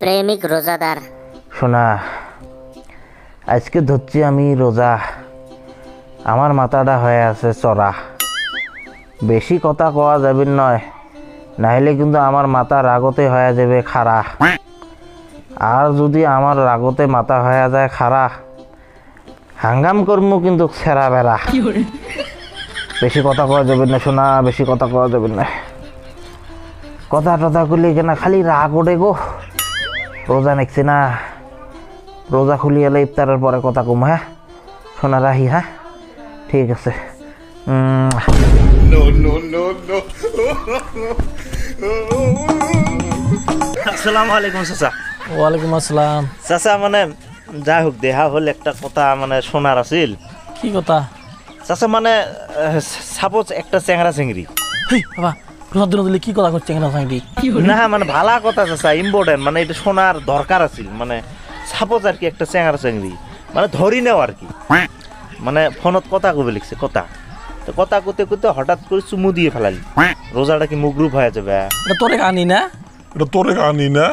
প্রেমিক রোজাদার। শোনা, আজকে ধরছি আমি রোজা, আমার মাথাটা হয়ে আছে চড়া। বেশি কথা কওয়া যাবে নয়, নাহলে কিন্তু আমার মাথা রাগতে হয়ে যাবে খাড়া। আর যদি আমার রাগতে মাথা হয়ে যায় খাড়া, হাঙ্গাম কর্ম কিন্তু ছেঁড়া বেড়া। বেশি কথা কওয়া যাবে না শোনা, বেশি কথা কওয়া যাবে না। কথা টথা করলে কেনা খালি রাগ ওঠে গো। রোজা নেকছি না, রোজা খুলি এলে ইফতারের পরে কথা কম। হ্যাঁ শোনা, রাহি। হ্যাঁ ঠিক আছে। আসসালামু আলাইকুম চাচা। ওয়ালাইকুম আসসালাম। চাচা মানে যাই হোক, দেহা হল একটা কথা মানে শোনার আছিল। কি কথা? চাচা মানে সাপোজ একটা চেংরা চেংড়ি। বাবা রোজার দিন দিলে কি কথা করছে কেন সাইডি? না মানে ভালা কথা চাচা, ইম্পর্টেন্ট, মানে এটা শোনার দরকার আছিল। মানে সাপোজ আর কি একটা চেংরা চেংড়ি মানে ধরি নেও আর কি, মানে ফোনত কথা কবে লিখছে কথা, তো কথা করতে করতে হঠাৎ করে চুমু দিয়ে ফেলালি, রোজাটা কি মুগরুপ হয়ে যাবে? এটা তোরে কাহানি না?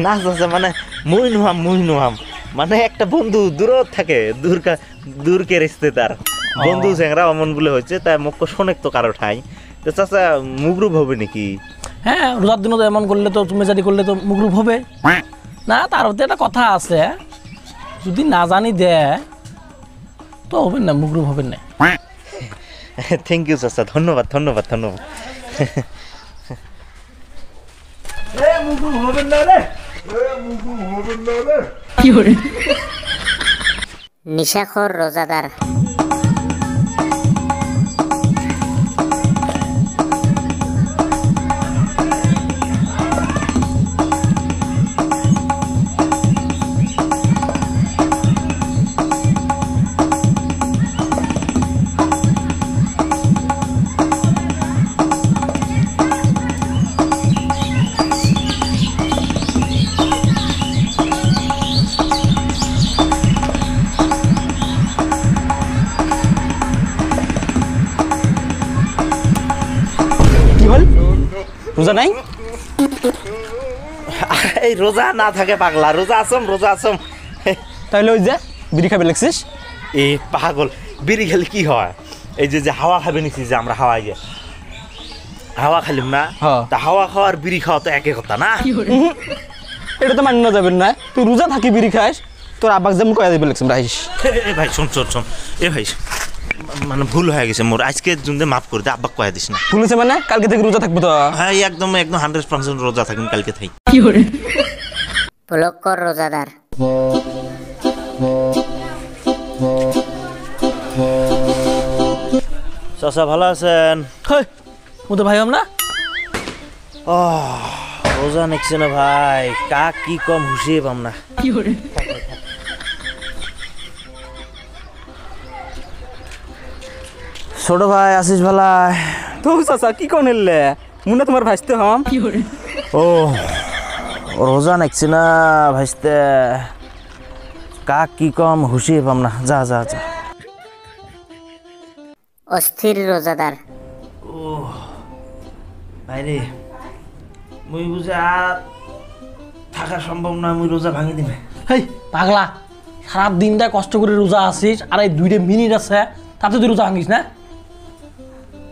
না চাচা মানে মুই নুহাম মানে একটা বন্ধু দূরত থাকে, দূরকে রেস্তে তার বন্ধু চেংরা অমন বলে হয়েছে, তাই মুখ শোনেক তো কারো ঠাই। তো চাচা মুগরুপ হবে নাকি? হ্যাঁ রোজার দিনও তো এমন করলে তো তুমি জানি করলে তো মুগরুপ হবে না। তার মধ্যে একটা কথা আছে, যদি না জানি দে তো হবে না, মুগরুপ হবে না। থ্যাংক ইউ চাচা, ধন্যবাদ ধন্যবাদ ধন্যবাদ। নিশাখোর রোজাদার। রোজা নাই? এই রোজা না থাকে পাগলা, রোজা আসম। তাহলে ওই যে বিড়ি খাবে লাগছিস? এ পাগল, বিড়ি খেলে কি হয়? এই যে হাওয়া খাবে নিছি, যে আমরা হাওয়া হাওয়া খালিম না, তা হাওয়া খাওয়ার বিড়ি খাওয়া তো একই কথা না। এটা তো মান্য যাবেন না, তুই রোজা থাকি বিড়ি খাস, তোর আব্বাক যেমন কয়া দিবে লাগছিস রাইস। এ ভাই শোন, এ ভাই মানে ভুল হয়ে গেছে মোর, আজকে জুনতে মাফ করে দে, আব্বাক কয়া দিস না। ভুল হয়েছে মানে কালকে থেকে রোজা থাকবো তো? হ্যাঁ একদম 100% রোজা থাকুন কালকে থাই। ভুলক্কর রোজাদার। চাচা ভালো আছেন? ও তো ভাই আমরা রোজা নেকছে না ভাই, কাক কি কম হুশিয়ে পাম না। ছোট ভাই আসিস ভালাই? তো চাচা কি কোন এলে মুন্না তোমার ভাইস্তে হম। ও রোজা নেকছে না ভাইস্তে, কাক কি কম হুশিয়ে পাম না। যা যা যা। অস্থির রোজাদার। ও ভাইরে, মুই বুঝে আর থাকা সম্ভব না, মুই রোজা ভাঙি দিবে। হেই পাগলা, সারা দিনটা কষ্ট করে রোজা আসিস, আর এই 2 মিনিট আছে তাতে তুই রোজা ভাঙিস না?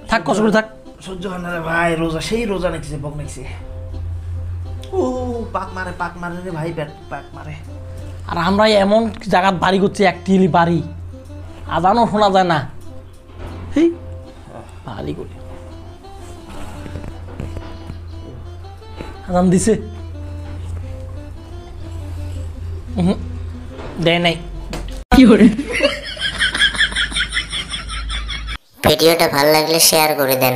থাক কষ্ট করে থাক। সহ্য হয় না রে ভাই, রোজা সেই রোজা নেকছে, বক নেকছে। ও পাক মারে রে ভাই, পাক মারে। আর আমরা এমন জায়গা বাড়ি করছি, একটি বাড়ি আজানও শোনা যায় না। হেই বাড়ি করি আজান দিছে দেয় নাই। ভিডিওটা ভালো লাগলে শেয়ার করে দেন।